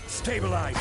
Stabilize!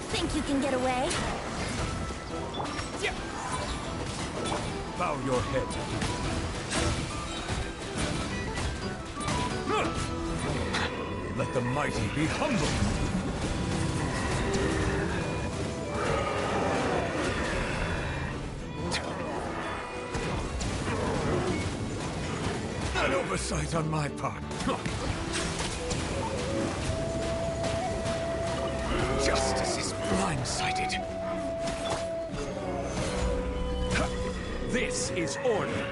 Think you can get away? Bow your head. Let the mighty be humble. An oversight on my part. Justice is blindsided. This is order.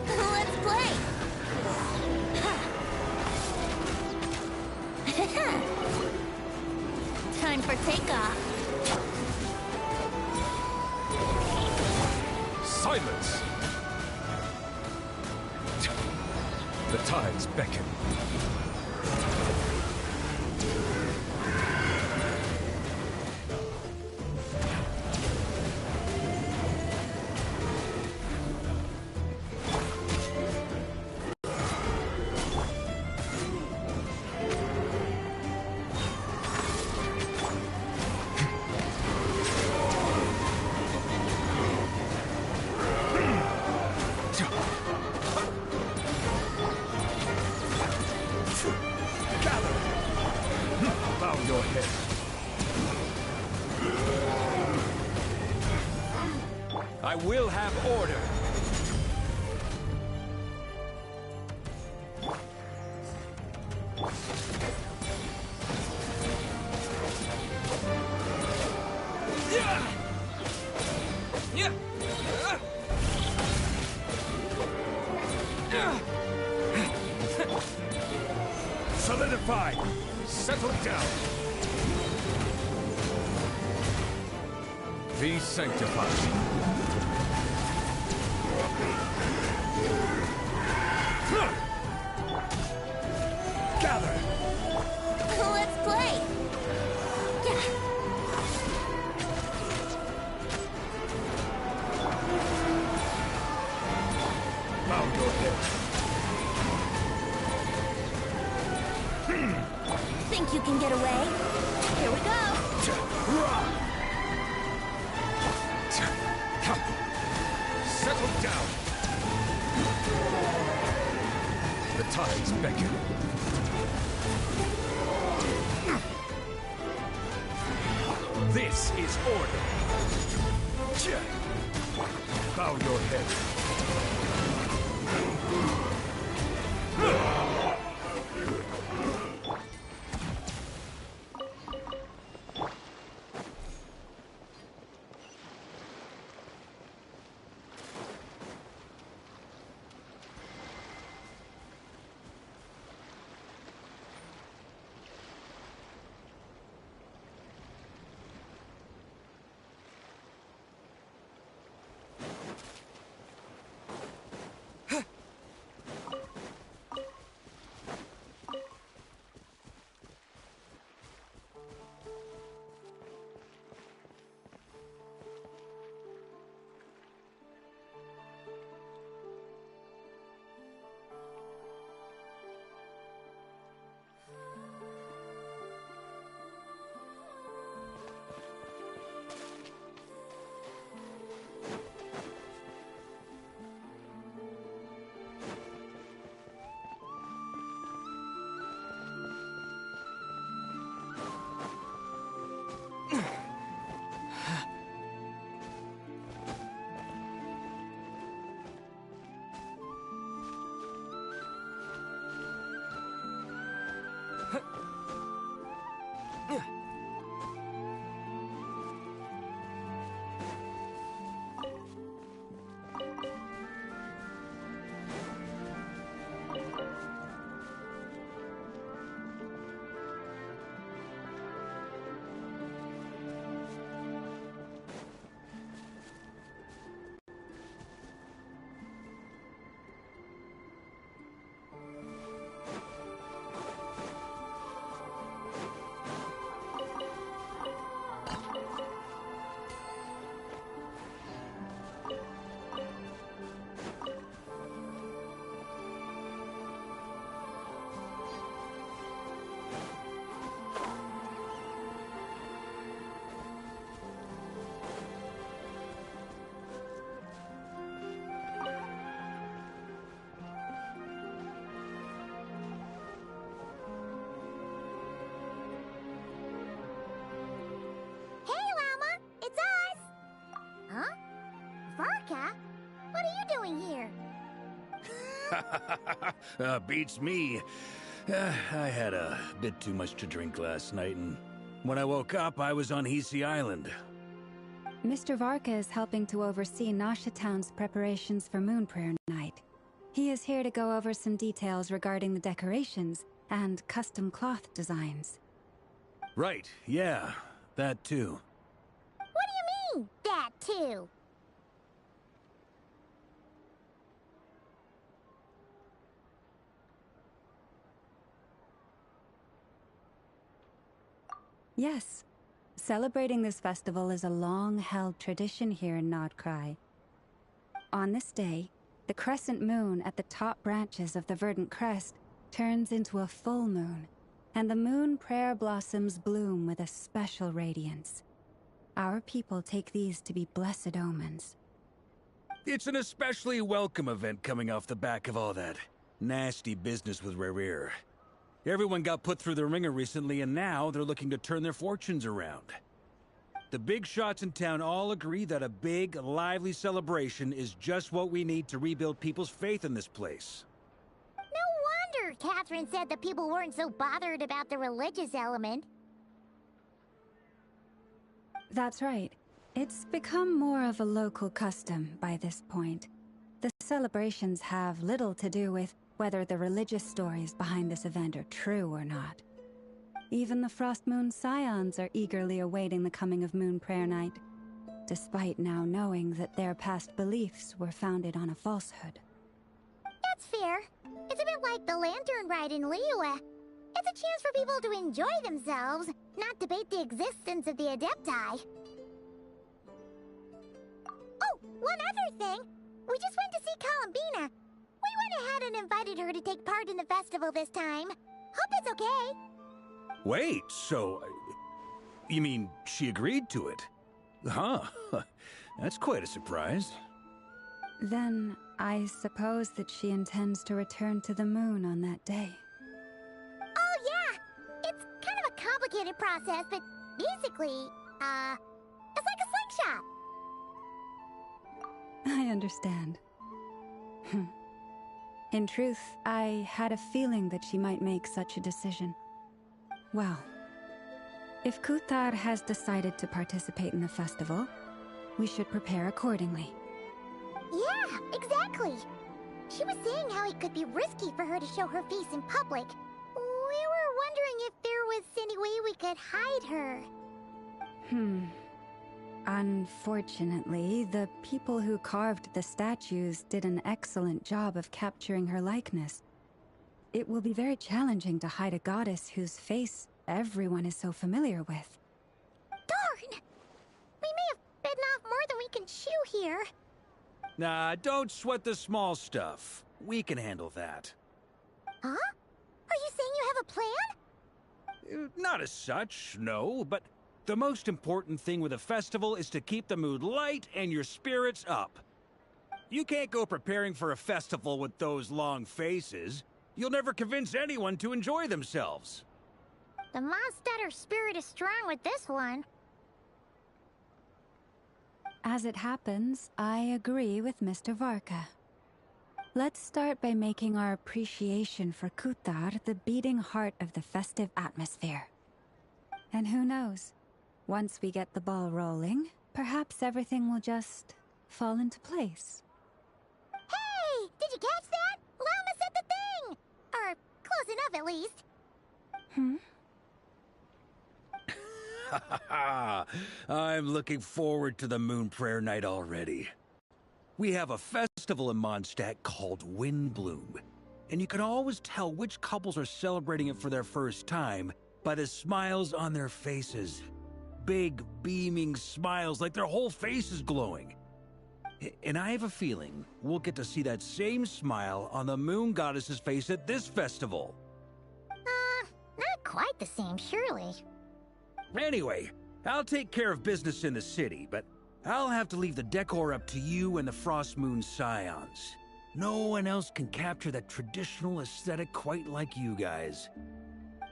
Let's play! Time for takeoff. Silence! The tides beckon. I will have order. Solidify! Settle down! Be sanctified. Gather! Let's play! Bow your head. Think you can get away? Here we go! Settle down! The tides beckon. This is order. Bow your head. What are you doing here? Beats me. I had a bit too much to drink last night, and when I woke up, I was on Hisi Island. Mr. Varka is helping to oversee Nasha Town's preparations for Moon Prayer Night. He is here to go over some details regarding the decorations and custom cloth designs. Right, yeah, that too. What do you mean, that too? Yes. Celebrating this festival is a long-held tradition here in Nodcry. On this day, the crescent moon at the top branches of the verdant crest turns into a full moon, and the moon prayer blossoms bloom with a special radiance. Our people take these to be blessed omens. It's an especially welcome event coming off the back of all that nasty business with Rare. Everyone got put through the ringer recently, and now they're looking to turn their fortunes around. The big shots in town all agree that a big, lively celebration is just what we need to rebuild people's faith in this place. No wonder Catherine said the people weren't so bothered about the religious element. That's right. It's become more of a local custom by this point. The celebrations have little to do with whether the religious stories behind this event are true or not. Even the Frost Moon Scions are eagerly awaiting the coming of Moon Prayer Night, despite now knowing that their past beliefs were founded on a falsehood. That's fair. It's a bit like the Lantern Ride in Liyue. It's a chance for people to enjoy themselves, not debate the existence of the Adepti. Oh, one other thing. We just went to see Columbina. We went ahead and invited her to take part in the festival this time. Hope it's okay. Wait, so... you mean she agreed to it? Huh. That's quite a surprise. Then, I suppose that she intends to return to the moon on that day. Oh, yeah! It's kind of a complicated process, but basically, it's like a slingshot. I understand. In truth, I had a feeling that she might make such a decision. Well, if Kuthar has decided to participate in the festival, we should prepare accordingly. Yeah, exactly. She was saying how it could be risky for her to show her face in public. We were wondering if there was any way we could hide her. Unfortunately, the people who carved the statues did an excellent job of capturing her likeness. It will be very challenging to hide a goddess whose face everyone is so familiar with. Darn! We may have bitten off more than we can chew here. Nah, don't sweat the small stuff. We can handle that. Huh? Are you saying you have a plan? Not as such, no, but the most important thing with a festival is to keep the mood light and your spirits up. You can't go preparing for a festival with those long faces. You'll never convince anyone to enjoy themselves. The Mondstatter spirit is strong with this one. As it happens, I agree with Mr. Varka. Let's start by making our appreciation for Kuthar the beating heart of the festive atmosphere. And who knows? Once we get the ball rolling, perhaps everything will just fall into place. Hey! Did you catch that? Lama said the thing! Or close enough, at least. I'm looking forward to the Moon Prayer Night already. We have a festival in Mondstadt called Windbloom, and you can always tell which couples are celebrating it for their first time by the smiles on their faces. Big, beaming smiles like their whole face is glowing. And I have a feeling we'll get to see that same smile on the Moon Goddess's face at this festival. Not quite the same, surely. Anyway, I'll take care of business in the city, but I'll have to leave the decor up to you and the Frost Moon Scions. No one else can capture that traditional aesthetic quite like you guys.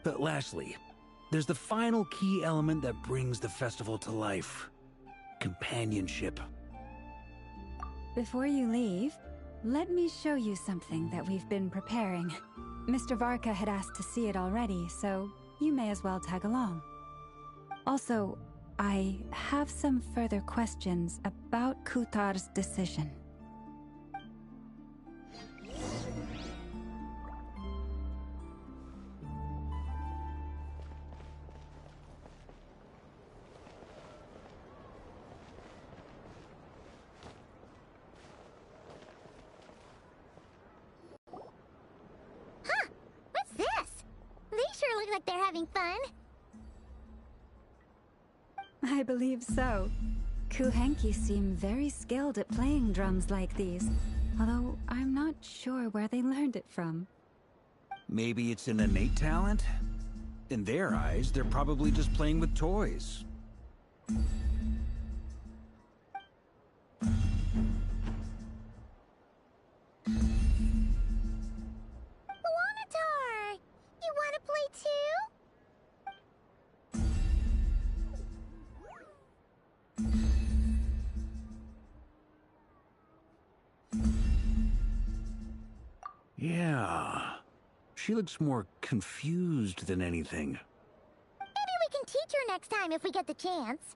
But lastly, there's the final key element that brings the festival to life. Companionship. Before you leave, let me show you something that we've been preparing. Mr. Varka had asked to see it already, so you may as well tag along. Also, I have some further questions about Kuthar's decision. Huh! What's this? They sure look like they're having fun. I believe so. Kuhenki seem very skilled at playing drums like these, although I'm not sure where they learned it from. Maybe it's an innate talent? In their eyes, they're probably just playing with toys. Wanatar! You wanna play too? Yeah. She looks more confused than anything. Maybe we can teach her next time if we get the chance.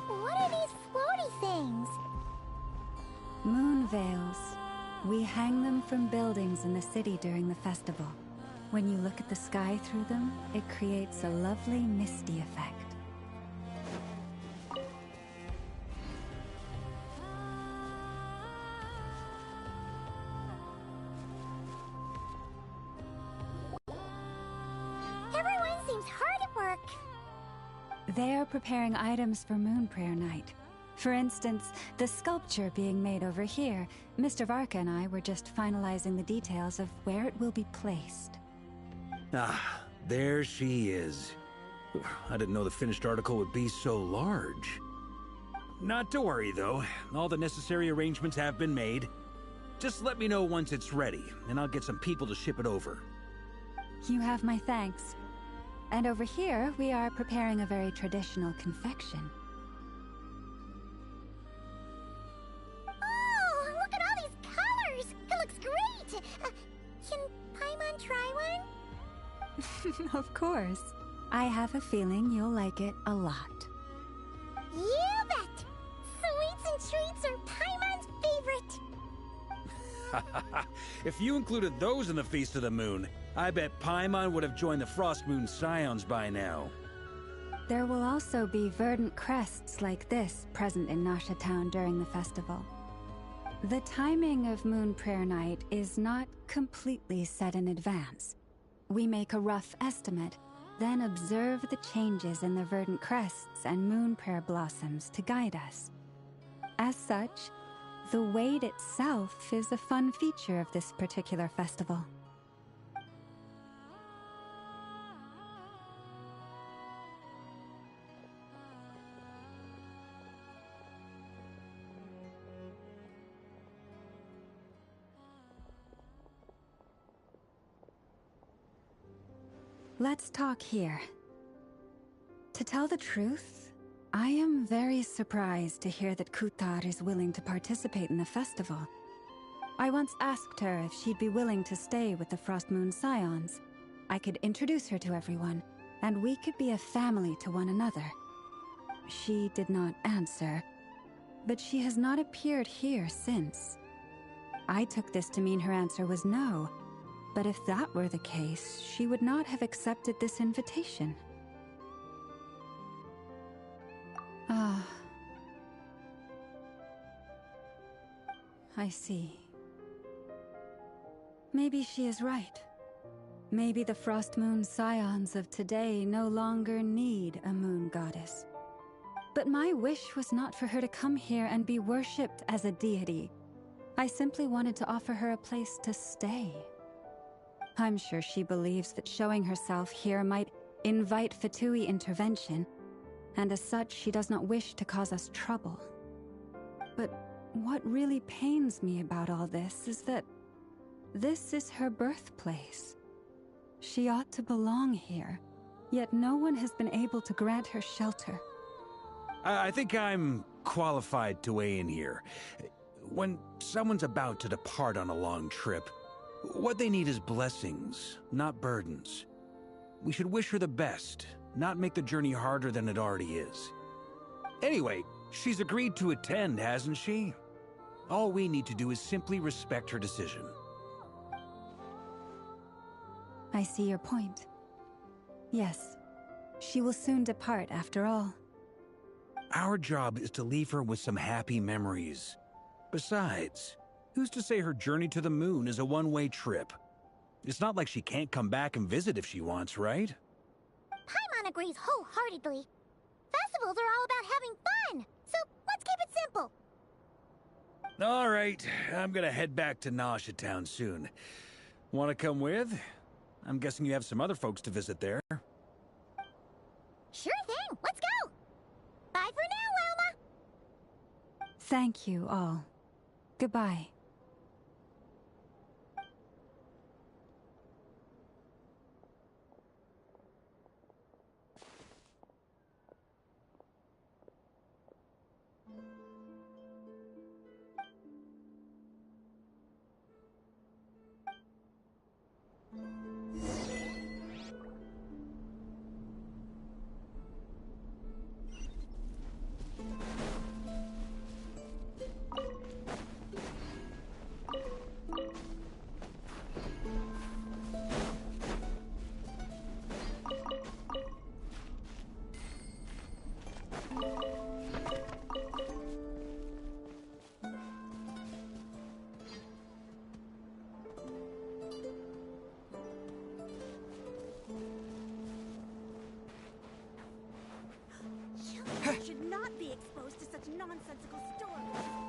What are these floaty things? Moon veils. We hang them from buildings in the city during the festival. When you look at the sky through them, it creates a lovely misty effect. Everyone seems hard at work. They are preparing items for Moon Prayer Night. For instance, the sculpture being made over here, Mr. Varka and I were just finalizing the details of where it will be placed. Ah, there she is. I didn't know the finished article would be so large. Not to worry, though. All the necessary arrangements have been made. Just let me know once it's ready, and I'll get some people to ship it over. You have my thanks. And over here, we are preparing a very traditional confection. Oh, look at all these colors! It looks great! Can Paimon try one? Of course. I have a feeling you'll like it a lot. You bet! Sweets and treats are Paimon's favorite. If you included those in the Feast of the Moon, I bet Paimon would have joined the Frost Moon Scions by now. There will also be verdant crests like this present in Nasha Town during the festival. The timing of Moon Prayer Night is not completely set in advance. We make a rough estimate, then observe the changes in the verdant crests and moon prayer blossoms to guide us. As such, the wait itself is a fun feature of this particular festival. Let's talk here. To tell the truth, I am very surprised to hear that Kutar is willing to participate in the festival. I once asked her if she'd be willing to stay with the Frost Moon Scions. I could introduce her to everyone, and we could be a family to one another. She did not answer, but she has not appeared here since. I took this to mean her answer was no. But if that were the case, she would not have accepted this invitation. Ah. I see. Maybe she is right. Maybe the Frost Moon Scions of today no longer need a moon goddess. But my wish was not for her to come here and be worshipped as a deity. I simply wanted to offer her a place to stay. I'm sure she believes that showing herself here might invite Fatui intervention, and as such she does not wish to cause us trouble. But what really pains me about all this is that this is her birthplace. She ought to belong here, yet no one has been able to grant her shelter. I think I'm qualified to weigh in here. When someone's about to depart on a long trip, what they need is blessings, not burdens. We should wish her the best, not make the journey harder than it already is. Anyway, she's agreed to attend, hasn't she? All we need to do is simply respect her decision. I see your point. Yes, she will soon depart after all. Our job is to leave her with some happy memories. Besides, who's to say her journey to the moon is a one-way trip? It's not like she can't come back and visit if she wants, right? Paimon agrees wholeheartedly. Festivals are all about having fun, so let's keep it simple. All right, I'm gonna head back to Nasha Town soon. Want to come with? I'm guessing you have some other folks to visit there. Sure, Thank you all. Goodbye. Children should not be exposed to such nonsensical stories.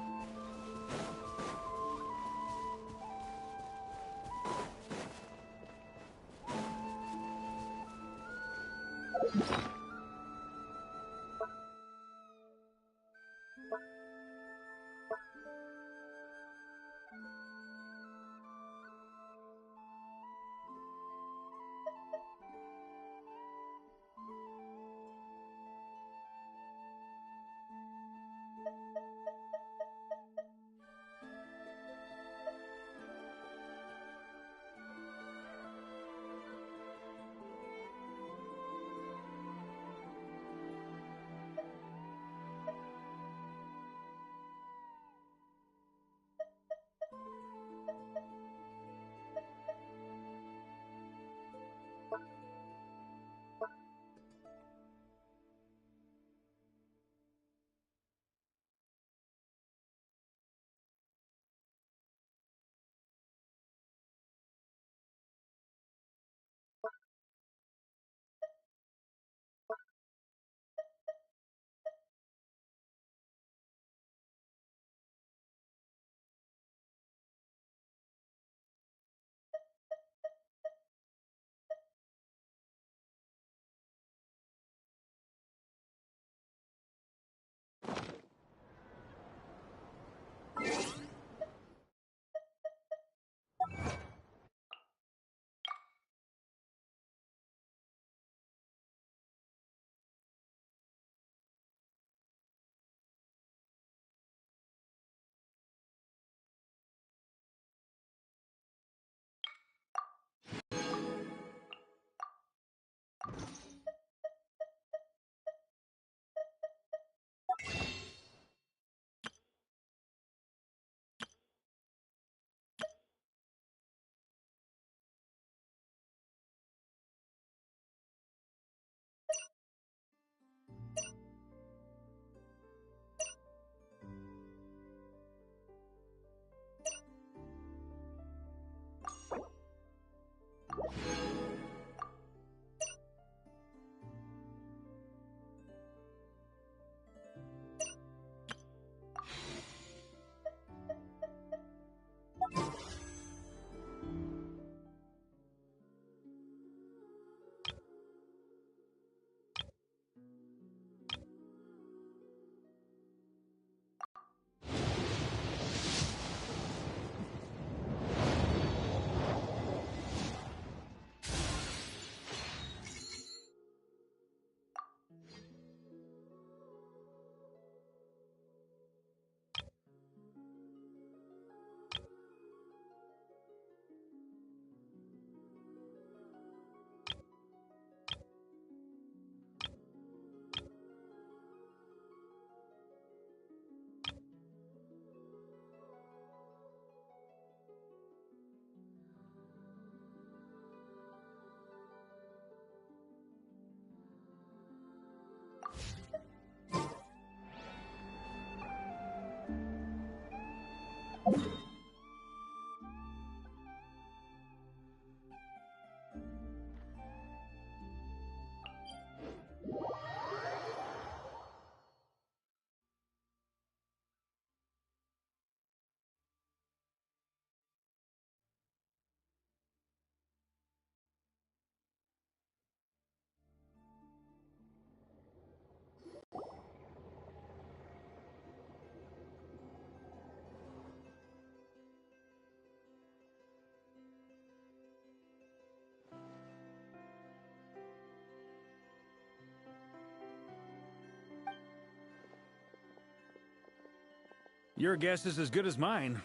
Your guess is as good as mine.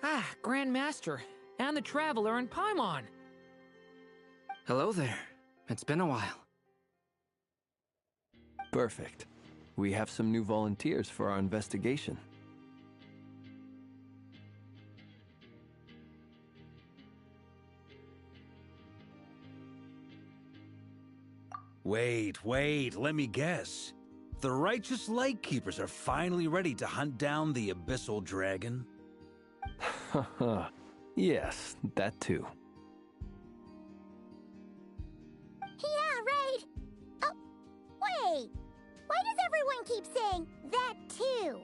Ah, Grand Master, and the Traveler and Paimon. Hello there. It's been a while. Perfect. We have some new volunteers for our investigation. Wait, let me guess. The righteous Lightkeepers are finally ready to hunt down the Abyssal Dragon? Haha. Yes, that too. Yeah, right. Oh, wait. Why does everyone keep saying that too?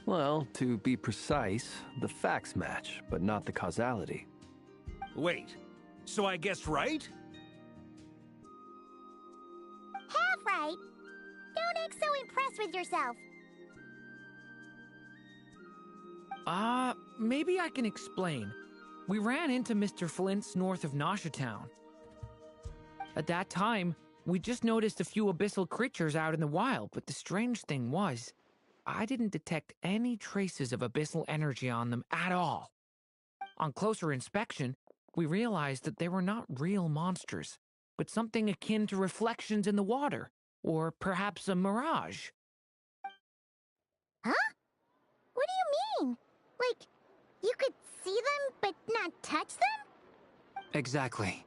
Well, to be precise, the facts match, but not the causality. Wait, so I guessed right? Half right. Don't act so impressed with yourself. Maybe I can explain. We ran into Mr. Flint's north of Nasha Town. At that time, we just noticed a few abyssal creatures out in the wild, but the strange thing was, I didn't detect any traces of abyssal energy on them at all. On closer inspection, we realized that they were not real monsters, but something akin to reflections in the water, or perhaps a mirage. Huh? What do you mean? Like, you could see them but not touch them? Exactly.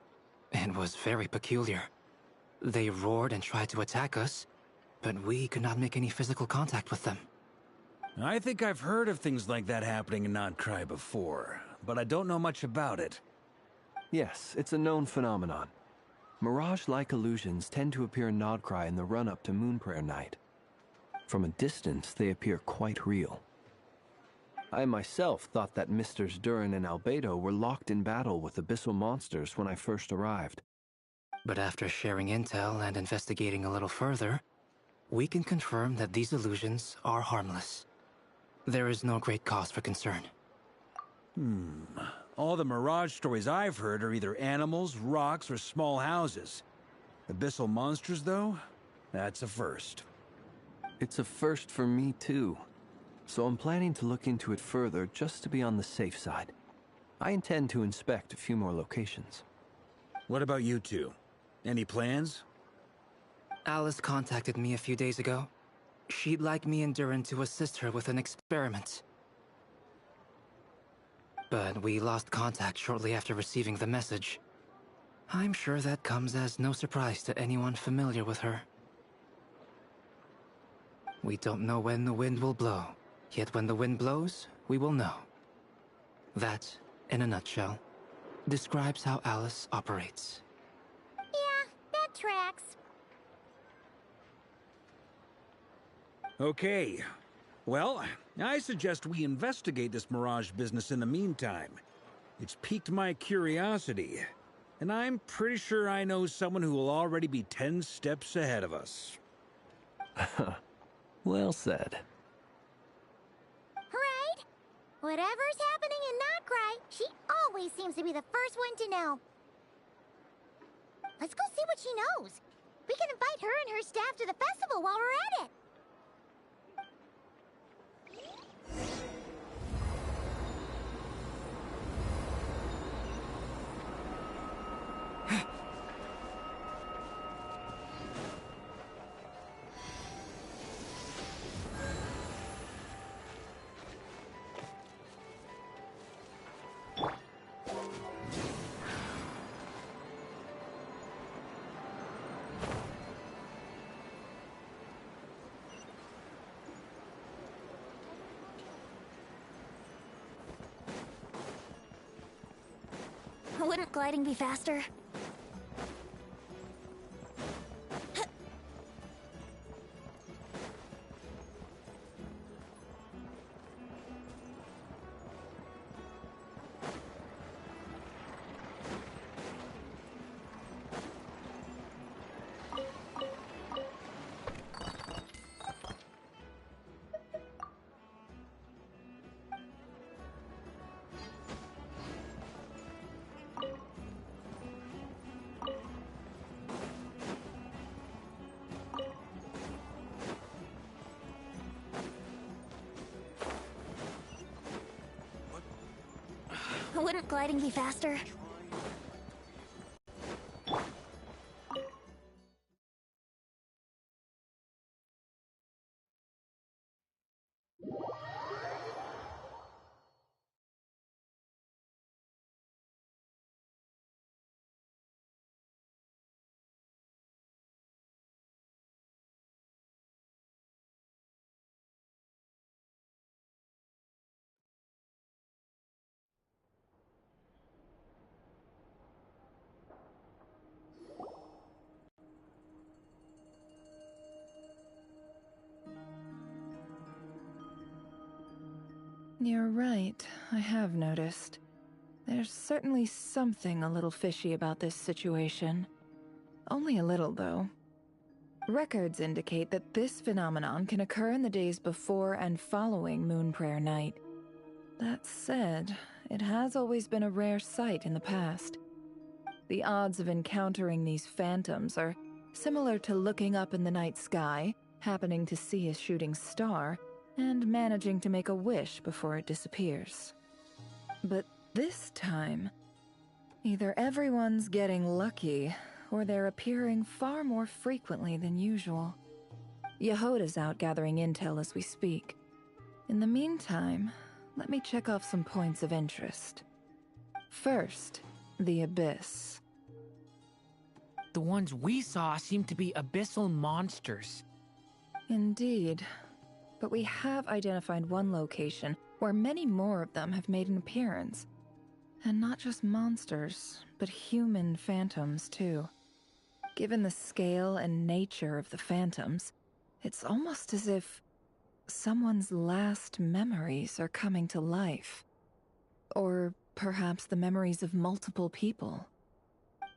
It was very peculiar. They roared and tried to attack us, but we could not make any physical contact with them. I think I've heard of things like that happening in Notcry before, but I don't know much about it. Yes, it's a known phenomenon. Mirage-like illusions tend to appear in Nodcry in the run-up to Moonprayer Night. From a distance, they appear quite real. I myself thought that Misters Durin and Albedo were locked in battle with abyssal monsters when I first arrived. But after sharing intel and investigating a little further, we can confirm that these illusions are harmless. There is no great cause for concern. All the Mirage stories I've heard are either animals, rocks, or small houses. Abyssal monsters, though? That's a first. It's a first for me, too. So I'm planning to look into it further just to be on the safe side. I intend to inspect a few more locations. What about you two? Any plans? Alice contacted me a few days ago. She'd like me and Durin to assist her with an experiment. But we lost contact shortly after receiving the message. I'm sure that comes as no surprise to anyone familiar with her. We don't know when the wind will blow, yet when the wind blows, we will know. That, in a nutshell, describes how Alice operates. Yeah, that tracks. Okay. Well, I suggest we investigate this Mirage business in the meantime. It's piqued my curiosity, and I'm pretty sure I know someone who will already be 10 steps ahead of us. Well said. Right? Whatever's happening in Notcry, she always seems to be the first one to know. Let's go see what she knows. We can invite her and her staff to the festival while we're at it. Wouldn't gliding be faster? gliding be faster? You're right, I have noticed. There's certainly something a little fishy about this situation. Only a little, though. Records indicate that this phenomenon can occur in the days before and following Moon Prayer Night. That said, it has always been a rare sight in the past. The odds of encountering these phantoms are similar to looking up in the night sky, happening to see a shooting star, and managing to make a wish before it disappears. But this time, either everyone's getting lucky, or they're appearing far more frequently than usual. Yehoda's out gathering intel as we speak. In the meantime, let me check off some points of interest. First, the Abyss. The ones we saw seem to be abyssal monsters. Indeed. But we have identified one location where many more of them have made an appearance. And not just monsters, but human phantoms, too. Given the scale and nature of the phantoms, it's almost as if someone's last memories are coming to life. Or perhaps the memories of multiple people.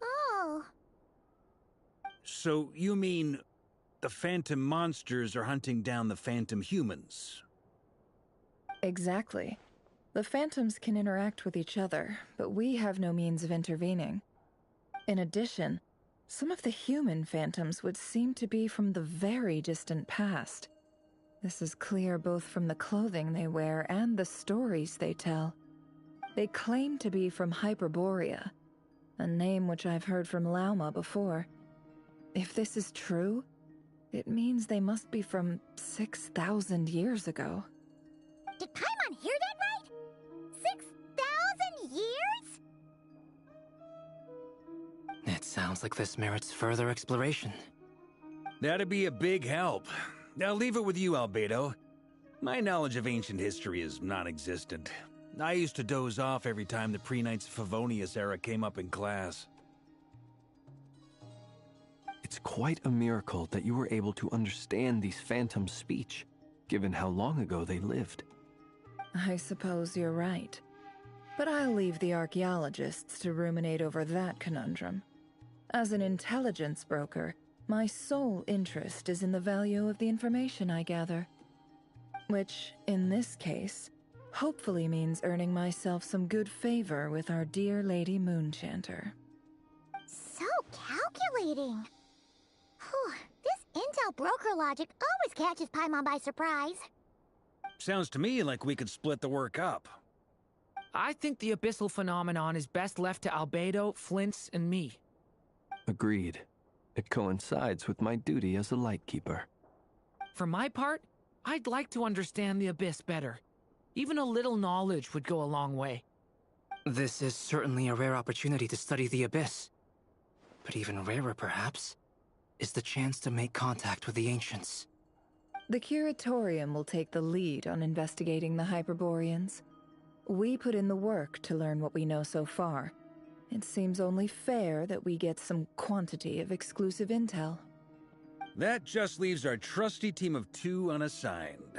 Oh. So you mean the phantom monsters are hunting down the phantom humans? Exactly. The phantoms can interact with each other, but we have no means of intervening. In addition, some of the human phantoms would seem to be from the very distant past. This is clear both from the clothing they wear and the stories they tell. They claim to be from Hyperborea, a name which I've heard from Lauma before. If this is true, it means they must be from 6,000 years ago. Did Paimon hear that right? 6,000 years? It sounds like this merits further exploration. That'd be a big help. I'll leave it with you, Albedo. My knowledge of ancient history is non-existent. I used to doze off every time the pre-Knights of Favonius era came up in class. It's quite a miracle that you were able to understand these phantoms' speech, given how long ago they lived. I suppose you're right. But I'll leave the archaeologists to ruminate over that conundrum. As an intelligence broker, my sole interest is in the value of the information I gather. Which, in this case, hopefully means earning myself some good favor with our dear Lady Moonchanter. So calculating. Whew, this intel broker logic always catches Paimon by surprise. Sounds to me like we could split the work up. I think the abyssal phenomenon is best left to Albedo, Flint's, and me. Agreed. It coincides with my duty as a lightkeeper. For my part, I'd like to understand the Abyss better. Even a little knowledge would go a long way. This is certainly a rare opportunity to study the Abyss. But even rarer, perhaps, is the chance to make contact with the Ancients. The Curatorium will take the lead on investigating the Hyperboreans. We put in the work to learn what we know so far. It seems only fair that we get some quantity of exclusive intel. That just leaves our trusty team of 2 unassigned.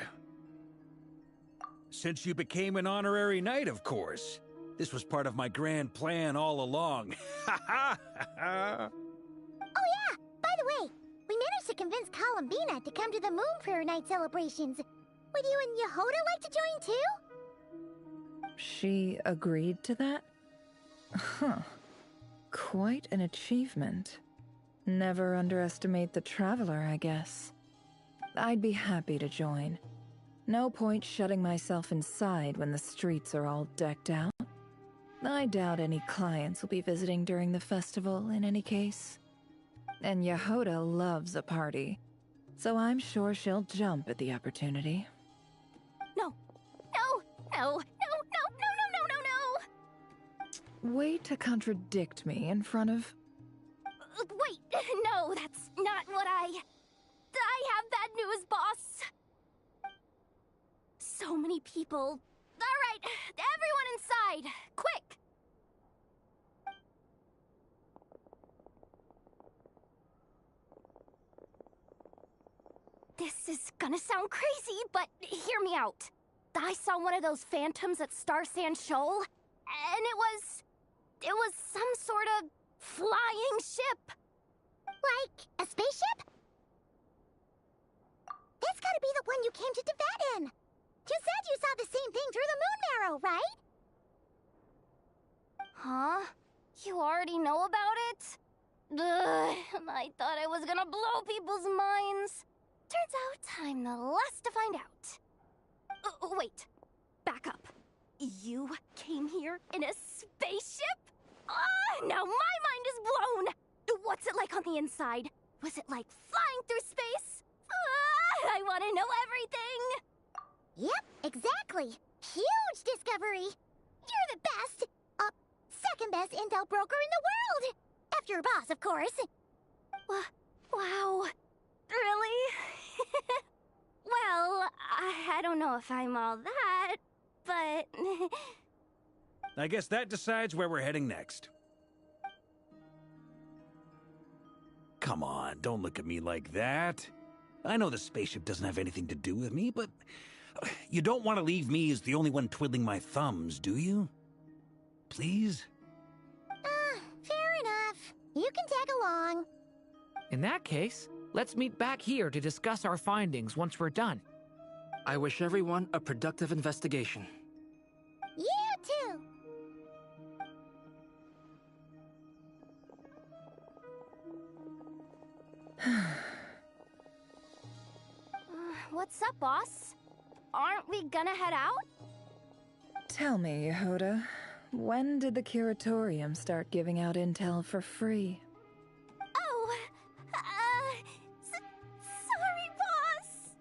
Since you became an honorary knight, of course. This was part of my grand plan all along. Ha ha ha! Oh yeah, by the way, we managed to convince Columbina to come to the Moon Prayer Night celebrations. Would you and Yehoda like to join too? She agreed to that? Huh. Quite an achievement. Never underestimate the traveler, I guess. I'd be happy to join. No point shutting myself inside when the streets are all decked out. I doubt any clients will be visiting during the festival in any case. And Yehoda loves a party, so I'm sure she'll jump at the opportunity. No, no, no, no, no, no, no, no, no, no! Way to contradict me in front of... Wait, no, that's not what I have bad news, boss! So many people. Alright, everyone inside! Quick! This is gonna sound crazy, but hear me out. I saw one of those phantoms at Star Sand Shoal, and it was some sort of flying ship. Like a spaceship? That's gotta be the one you came to Tibet in. You said you saw the same thing through the moon marrow, right? Huh? You already know about it? Ugh, I thought I was gonna blow people's minds. Turns out I'm the last to find out. Wait. Back up. You came here in a spaceship? Now my mind is blown! What's it like on the inside? Was it like flying through space? I want to know everything! Yep, exactly. Huge discovery. You're the best, second best intel broker in the world. After your boss, of course. Wow. Really? Well, I don't know if I'm all that, but... I guess that decides where we're heading next. Come on, don't look at me like that. I know the spaceship doesn't have anything to do with me, but you don't want to leave me as the only one twiddling my thumbs, do you? Please? Fair enough. You can tag along. In that case, let's meet back here to discuss our findings once we're done. I wish everyone a productive investigation. You too. What's up, boss? Aren't we gonna head out? Tell me, Yehoda, when did the Curatorium start giving out intel for free? Oh, sorry, boss!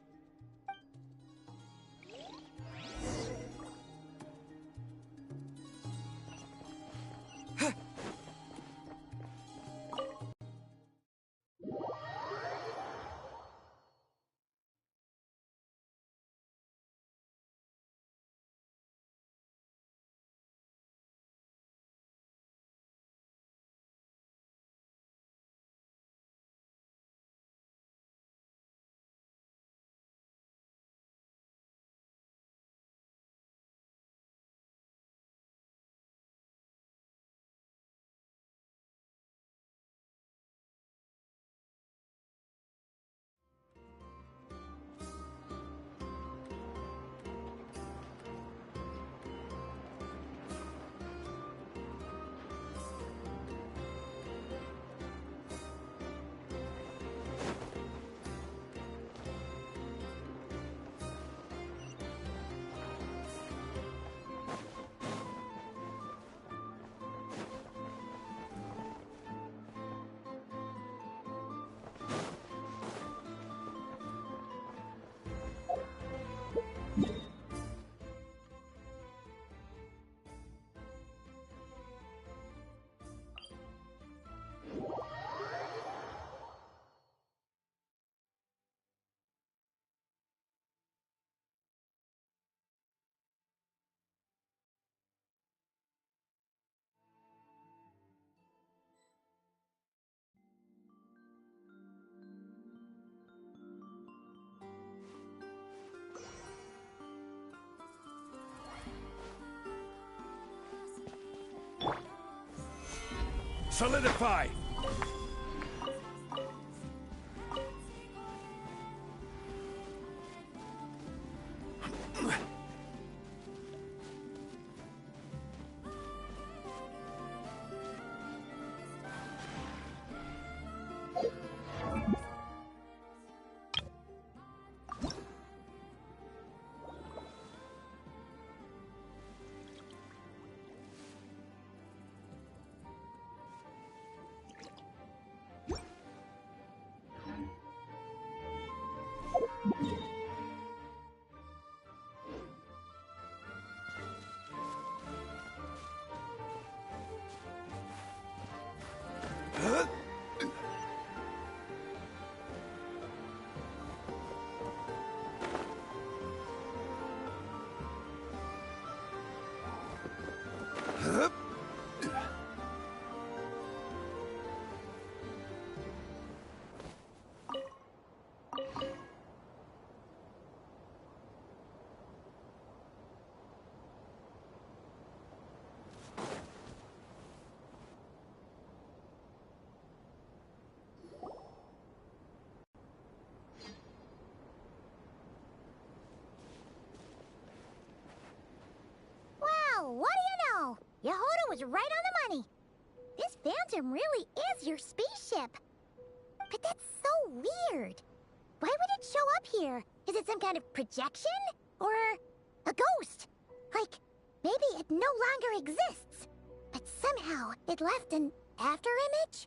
Solidify! Yehoda was right on the money. This Phantom really is your spaceship. But that's so weird. Why would it show up here? Is it some kind of projection? Or a ghost? Like, maybe it no longer exists, but somehow it left an afterimage?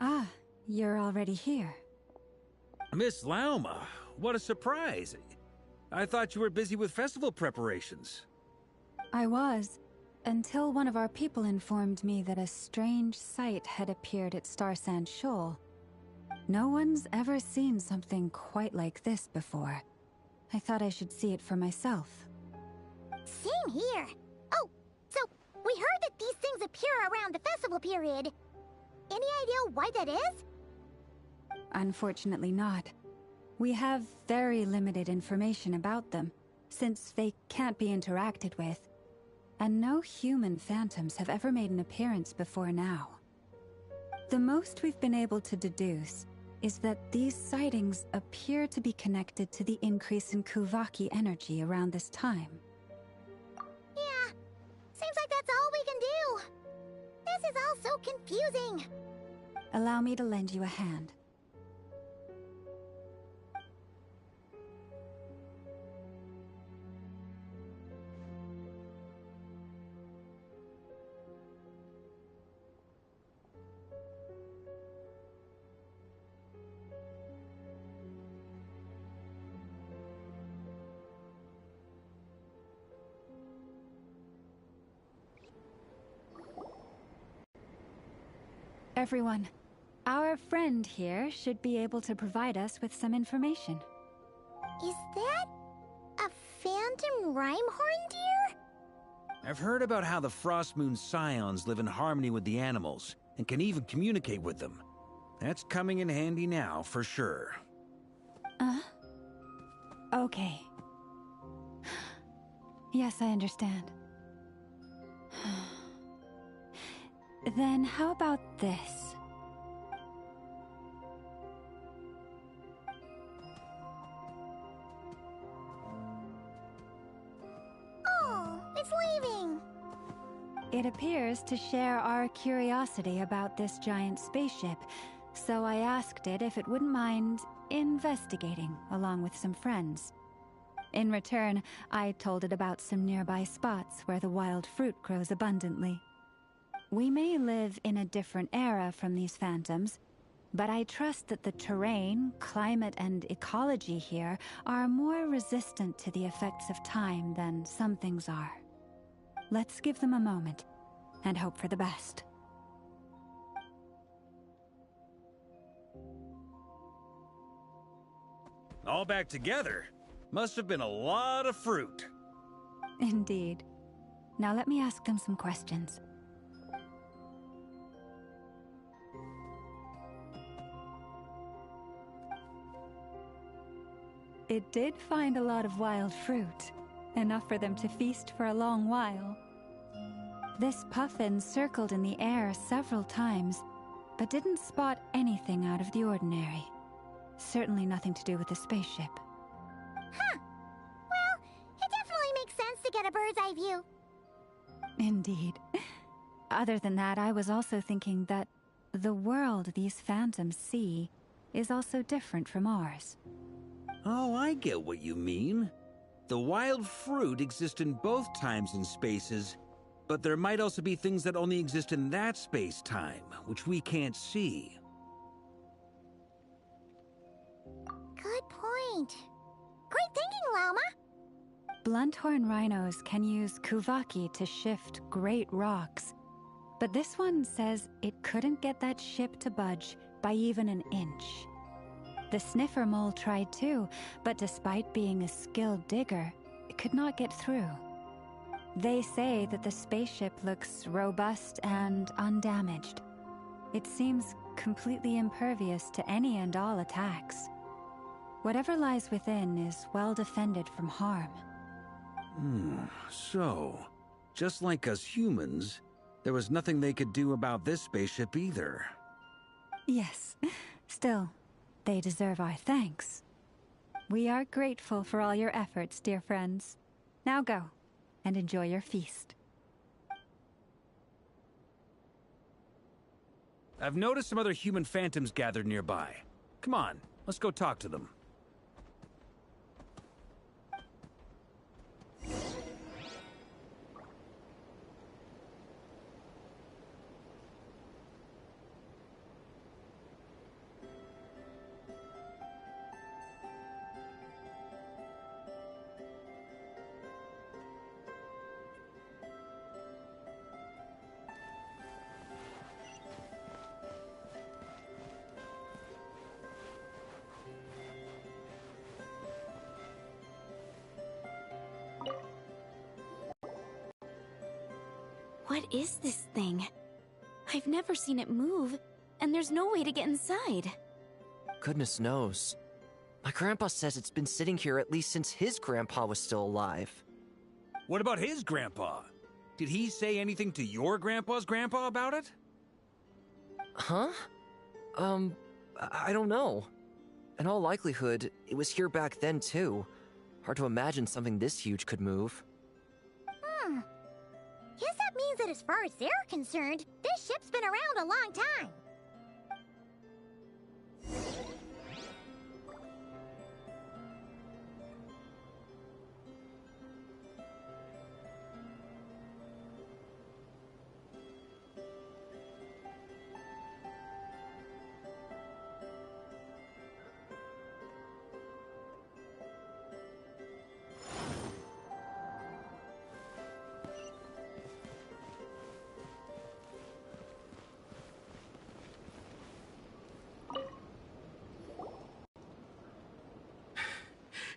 Ah, you're already here. Miss Lauma, what a surprise. I thought you were busy with festival preparations. I was, until one of our people informed me that a strange sight had appeared at Star Sand Shoal. No one's ever seen something quite like this before. I thought I should see it for myself. Same here. Oh, so we heard that these things appear around the festival period. Any idea why that is? Unfortunately not. We have very limited information about them, since they can't be interacted with. And no human phantoms have ever made an appearance before now. The most we've been able to deduce is that these sightings appear to be connected to the increase in Kuvaki energy around this time. Yeah, seems like that's all we can do. This is all so confusing. Allow me to lend you a hand. Everyone, our friend here should be able to provide us with some information. Is that a phantom Rhymehorn deer? I've heard about how the Frost Moon Scions live in harmony with the animals, and can even communicate with them. That's coming in handy now, for sure. Okay. Yes, I understand. Then how about this? Oh, it's leaving. It appears to share our curiosity about this giant spaceship, so I asked it if it wouldn't mind investigating along with some friends. In return, I told it about some nearby spots where the wild fruit grows abundantly. We may live in a different era from these phantoms, but I trust that the terrain, climate, and ecology here are more resistant to the effects of time than some things are. Let's give them a moment, and hope for the best. All back together? Must have been a lot of fruit. Indeed. Now let me ask them some questions. It did find a lot of wild fruit, enough for them to feast for a long while. This puffin circled in the air several times, but didn't spot anything out of the ordinary. Certainly nothing to do with the spaceship. Huh. Well, it definitely makes sense to get a bird's eye view. Indeed. Other than that, I was also thinking that the world these phantoms see is also different from ours. Oh, I get what you mean. The wild fruit exist in both times and spaces, but there might also be things that only exist in that space-time, which we can't see. Good point. Great thinking, Lauma. Blunthorn rhinos can use Kuvaki to shift great rocks, but this one says it couldn't get that ship to budge by even an inch. The sniffer mole tried too, but despite being a skilled digger, it could not get through. They say that the spaceship looks robust and undamaged. It seems completely impervious to any and all attacks. Whatever lies within is well defended from harm. So, just like us humans, there was nothing they could do about this spaceship either. Yes, still, they deserve our thanks. We are grateful for all your efforts, dear friends. Now go, and enjoy your feast. I've noticed some other human phantoms gathered nearby. Come on, let's go talk to them. What is this thing? I've never seen it move, and there's no way to get inside. Goodness knows. My grandpa says it's been sitting here at least since his grandpa was still alive. What about his grandpa? Did he say anything to your grandpa's grandpa about it? Huh? I don't know. In all likelihood, it was here back then too. Hard to imagine something this huge could move. Guess that means that as far as they're concerned, this ship's been around a long time.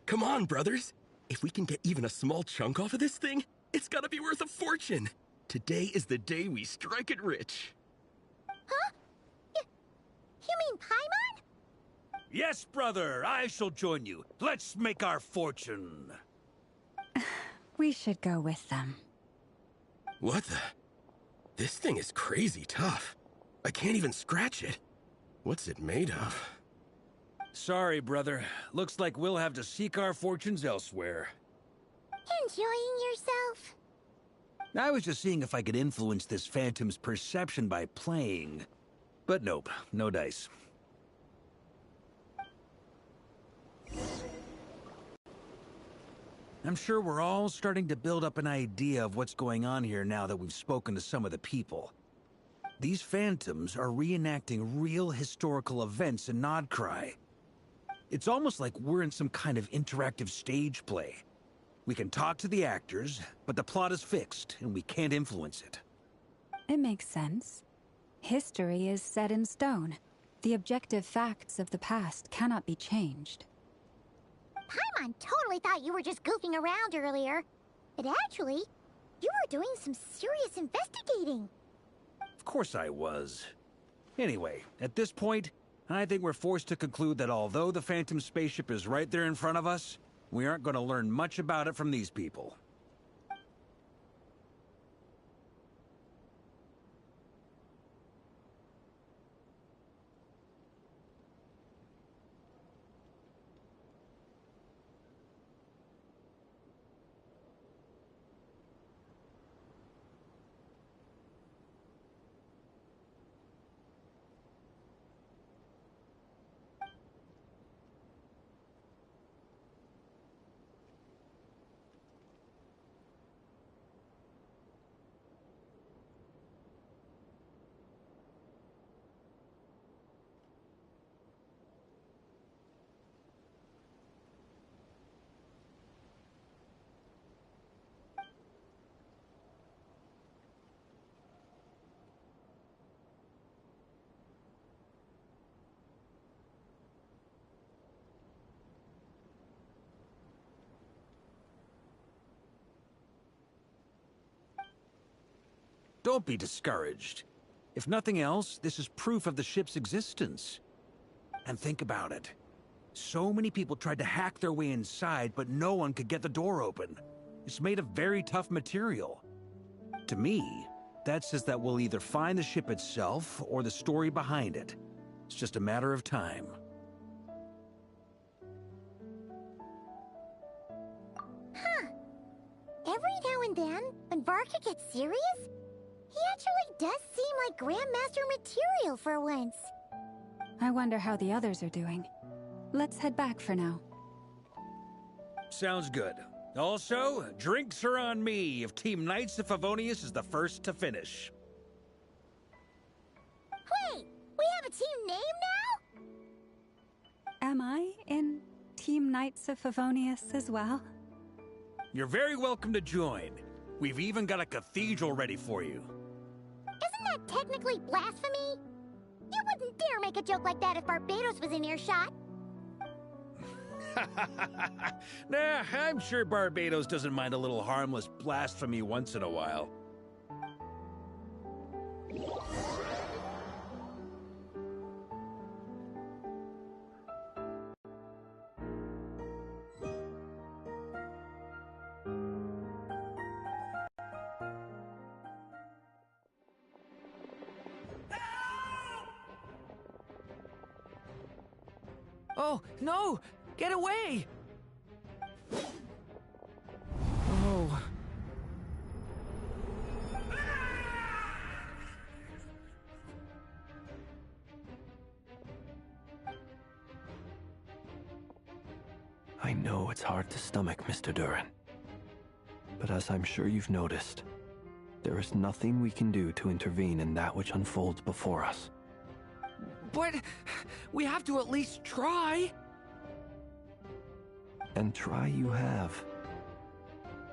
Come on, brothers. If we can get even a small chunk off of this thing, it's gotta be worth a fortune. Today is the day we strike it rich. Huh? You mean Paimon? Yes, brother, I shall join you. Let's make our fortune. We should go with them. What the? This thing is crazy tough. I can't even scratch it. What's it made of? Sorry, brother. Looks like we'll have to seek our fortunes elsewhere. Enjoying yourself? I was just seeing if I could influence this phantom's perception by playing. But nope, no dice. I'm sure we're all starting to build up an idea of what's going on here now that we've spoken to some of the people. These phantoms are reenacting real historical events in Nodcry. It's almost like we're in some kind of interactive stage play. We can talk to the actors, but the plot is fixed, and we can't influence it. It makes sense. History is set in stone. The objective facts of the past cannot be changed. Paimon totally thought you were just goofing around earlier. But actually, you were doing some serious investigating. Of course I was. Anyway, at this point, I think we're forced to conclude that although the Phantom spaceship is right there in front of us, we aren't going to learn much about it from these people. Don't be discouraged. If nothing else, this is proof of the ship's existence. And think about it. So many people tried to hack their way inside, but no one could get the door open. It's made of very tough material. To me, that says that we'll either find the ship itself or the story behind it. It's just a matter of time. Huh. Every now and then, when Varka gets serious, he actually does seem like Grandmaster material for once. I wonder how the others are doing. Let's head back for now. Sounds good. Also, drinks are on me if Team Knights of Favonius is the first to finish. Wait, we have a team name now? Am I in Team Knights of Favonius as well? You're very welcome to join. We've even got a cathedral ready for you. Isn't that technically blasphemy? You wouldn't dare make a joke like that if Barbados was in earshot. Nah, I'm sure Barbados doesn't mind a little harmless blasphemy once in a while. Oh, no! Get away! Oh. I know it's hard to stomach, Mr. Durin. But as I'm sure you've noticed, there is nothing we can do to intervene in that which unfolds before us. But we have to at least try. And try you have.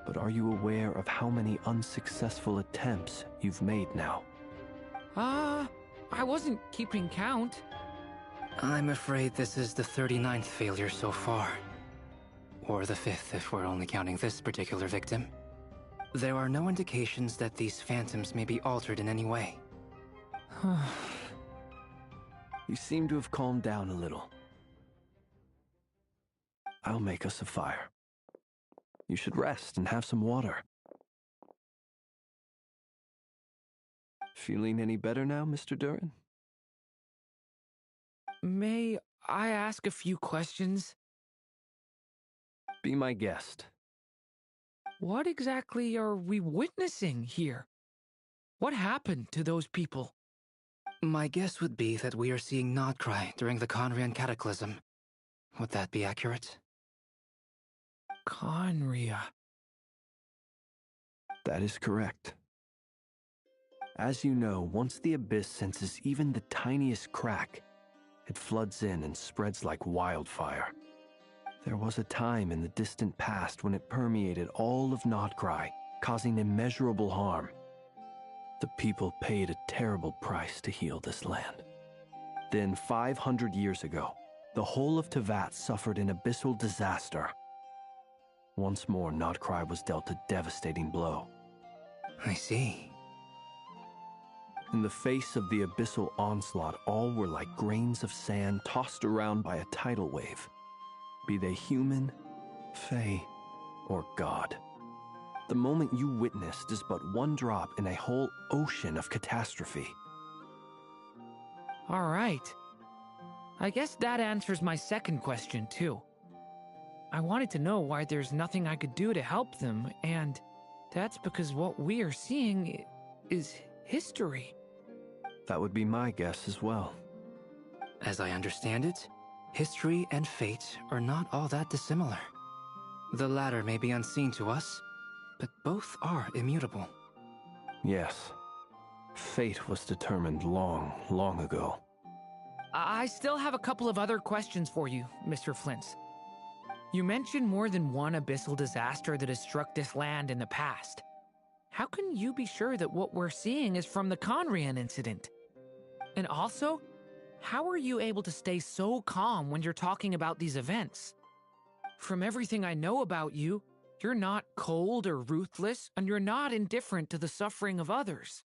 But are you aware of how many unsuccessful attempts you've made now? I wasn't keeping count. I'm afraid this is the 39th failure so far. Or the 5th if we're only counting this particular victim. There are no indications that these phantoms may be altered in any way. You seem to have calmed down a little. I'll make us a fire. You should rest and have some water. Feeling any better now, Mr. Durin? May I ask a few questions? Be my guest. What exactly are we witnessing here? What happened to those people? My guess would be that we are seeing Nodcry during the Conrian Cataclysm. Would that be accurate? Conria. That is correct. As you know, once the Abyss senses even the tiniest crack, it floods in and spreads like wildfire. There was a time in the distant past when it permeated all of Nodcry, causing immeasurable harm. The people paid a terrible price to heal this land. Then, 500 years ago, the whole of Teyvat suffered an abyssal disaster. Once more, Nodcry was dealt a devastating blow. I see. In the face of the abyssal onslaught, all were like grains of sand tossed around by a tidal wave, be they human, fae, or god. The moment you witnessed is but one drop in a whole ocean of catastrophe. All right. I guess that answers my second question, too. I wanted to know why there's nothing I could do to help them, and that's because what we are seeing is history. That would be my guess as well. As I understand it, history and fate are not all that dissimilar. The latter may be unseen to us, but both are immutable. Yes. Fate was determined long, long ago. I still have a couple of other questions for you, Mr. Flint's. You mentioned more than one abyssal disaster that has struck this land in the past. How can you be sure that what we're seeing is from the Conrian incident? And also, how are you able to stay so calm when you're talking about these events? From everything I know about you, you're not cold or ruthless, and you're not indifferent to the suffering of others.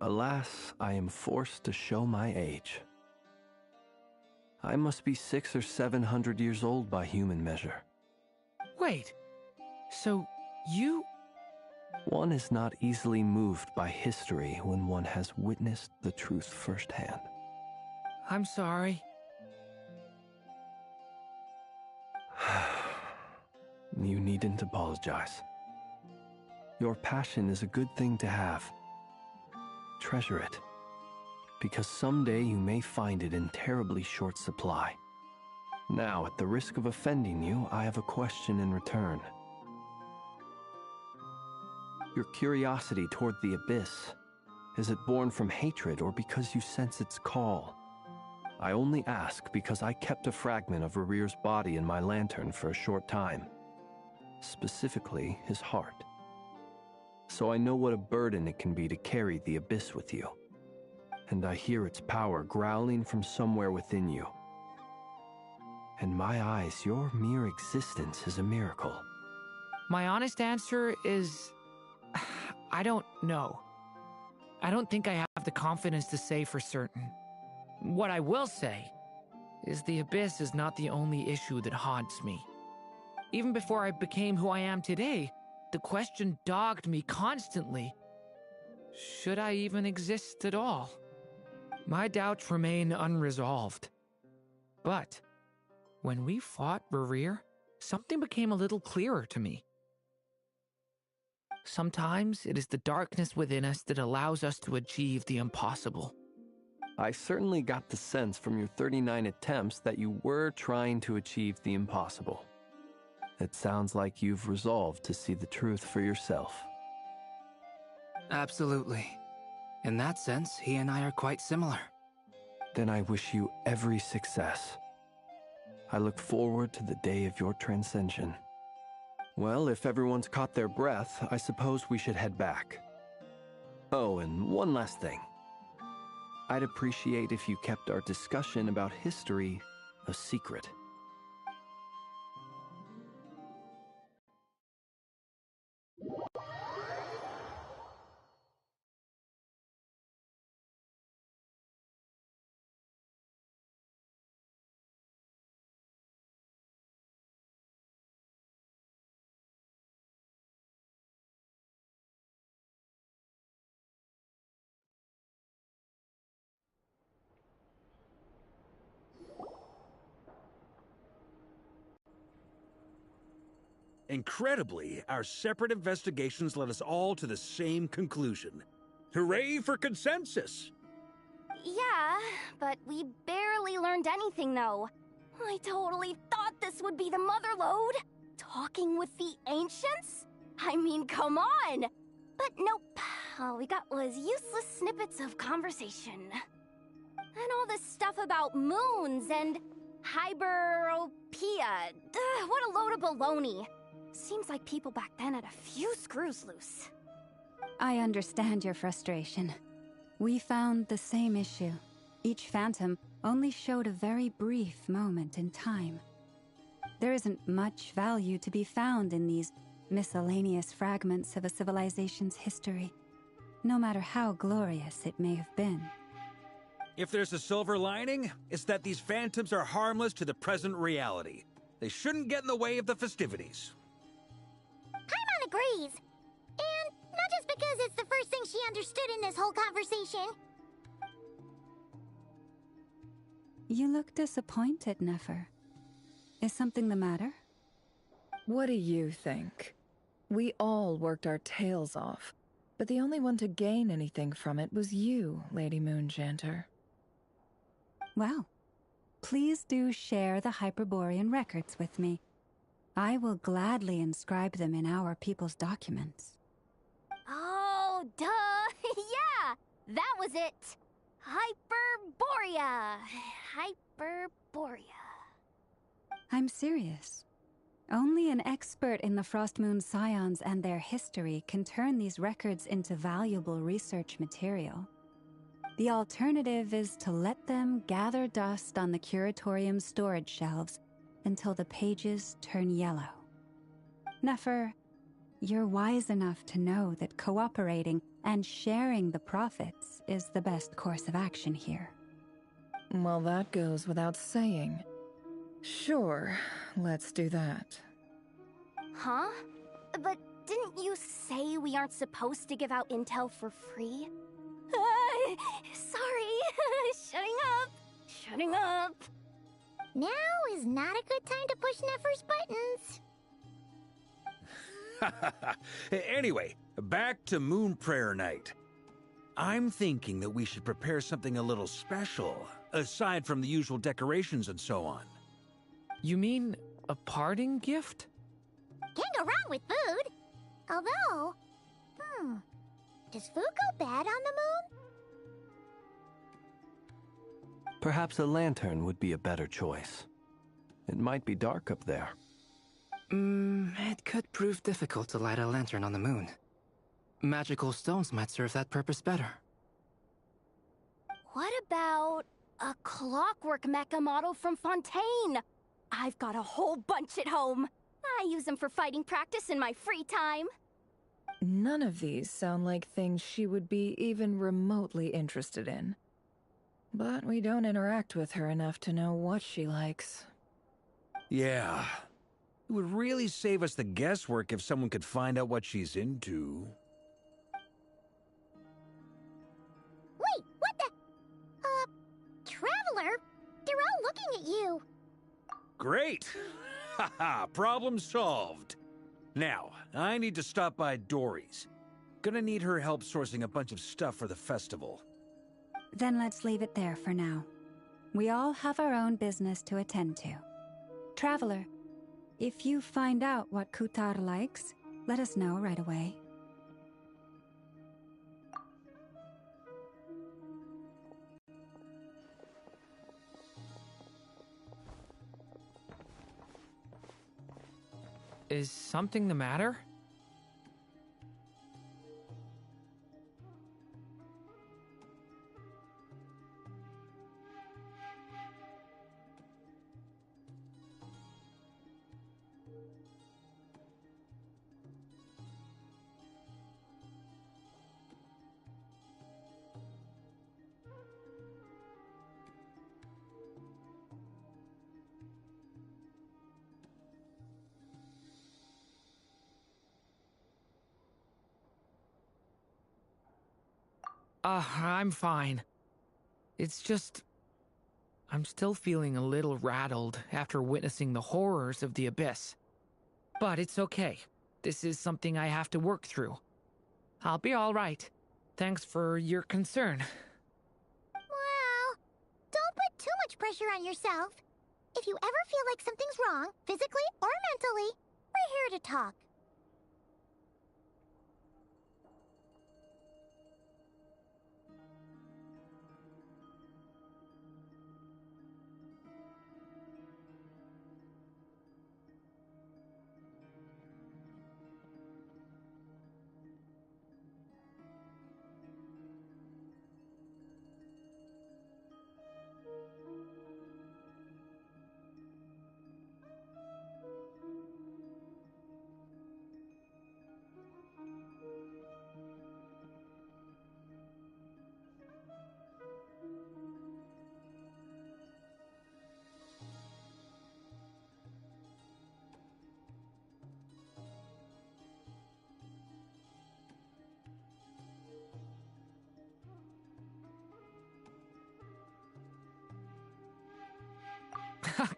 Alas, I am forced to show my age. I must be 600 or 700 years old by human measure. Wait, so you... One is not easily moved by history when one has witnessed the truth firsthand. I'm sorry. You needn't apologize. Your passion is a good thing to have. Treasure it, because someday you may find it in terribly short supply. Now, at the risk of offending you, I have a question in return. Your curiosity toward the abyss, is it born from hatred or because you sense its call? I only ask because I kept a fragment of Rerear's body in my lantern for a short time. Specifically, his heart. So I know what a burden it can be to carry the abyss with you. And I hear its power growling from somewhere within you. In my eyes, your mere existence is a miracle. My honest answer is... I don't know. I don't think I have the confidence to say for certain. What I will say is the abyss is not the only issue that haunts me. Even before I became who I am today, the question dogged me constantly. Should I even exist at all? My doubts remain unresolved. But when we fought Rerear, something became a little clearer to me. Sometimes it is the darkness within us that allows us to achieve the impossible. I certainly got the sense from your 39 attempts that you were trying to achieve the impossible. It sounds like you've resolved to see the truth for yourself. Absolutely. In that sense, he and I are quite similar. Then I wish you every success. I look forward to the day of your transcension. Well, if everyone's caught their breath, I suppose we should head back. Oh, and one last thing. I'd appreciate if you kept our discussion about history a secret. Incredibly, our separate investigations led us all to the same conclusion. Hooray for consensus! Yeah, but we barely learned anything, though. I totally thought this would be the mother lode. Talking with the ancients? I mean, come on! But nope. All we got was useless snippets of conversation. And all this stuff about moons and hyperopia. What a load of baloney. Seems like people back then had a few screws loose. I understand your frustration. We found the same issue. Each phantom only showed a very brief moment in time. There isn't much value to be found in these miscellaneous fragments of a civilization's history, no matter how glorious it may have been. If there's a silver lining, it's that these phantoms are harmless to the present reality. They shouldn't get in the way of the festivities. Paimon agrees. And not just because it's the first thing she understood in this whole conversation. You look disappointed, Nefer. Is something the matter? What do you think? We all worked our tails off, but the only one to gain anything from it was you, Lady Moonjanter. Well, please do share the Hyperborean records with me. I will gladly inscribe them in our people's documents. Oh, duh! Yeah! That was it! Hyperborea! Hyperborea. I'm serious. Only an expert in the Frostmoon Scions and their history can turn these records into valuable research material. The alternative is to let them gather dust on the Curatorium's storage shelves until the pages turn yellow. Nefer, you're wise enough to know that cooperating and sharing the profits is the best course of action here. Well, that goes without saying. Sure, let's do that. Huh? But didn't you say we aren't supposed to give out intel for free? Sorry. Shutting up. Now is not a good time to push Nefer's buttons. Anyway, back to Moon Prayer Night. I'm thinking that we should prepare something a little special, aside from the usual decorations and so on. You mean a parting gift? Can't go wrong with food. Although, does food go bad on the moon? Perhaps a lantern would be a better choice. It might be dark up there. It could prove difficult to light a lantern on the moon. Magical stones might serve that purpose better. What about a clockwork mecha model from Fontaine? I've got a whole bunch at home. I use them for fighting practice in my free time. None of these sound like things she would be even remotely interested in. But we don't interact with her enough to know what she likes. Yeah. It would really save us the guesswork if someone could find out what she's into. Wait, what the? Traveler? They're all looking at you. Great! Haha, problem solved. Now, I need to stop by Dory's. Gonna need her help sourcing a bunch of stuff for the festival. Then let's leave it there for now. We all have our own business to attend to. Traveler, if you find out what Kutar likes, let us know right away. Is something the matter? I'm fine. It's just... I'm still feeling a little rattled after witnessing the horrors of the Abyss. But it's okay. This is something I have to work through. I'll be all right. Thanks for your concern. Well, don't put too much pressure on yourself. If you ever feel like something's wrong, physically or mentally, we're here to talk.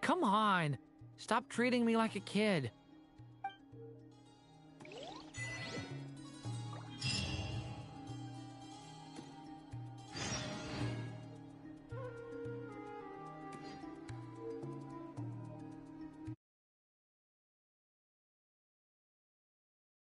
Come on. Stop treating me like a kid.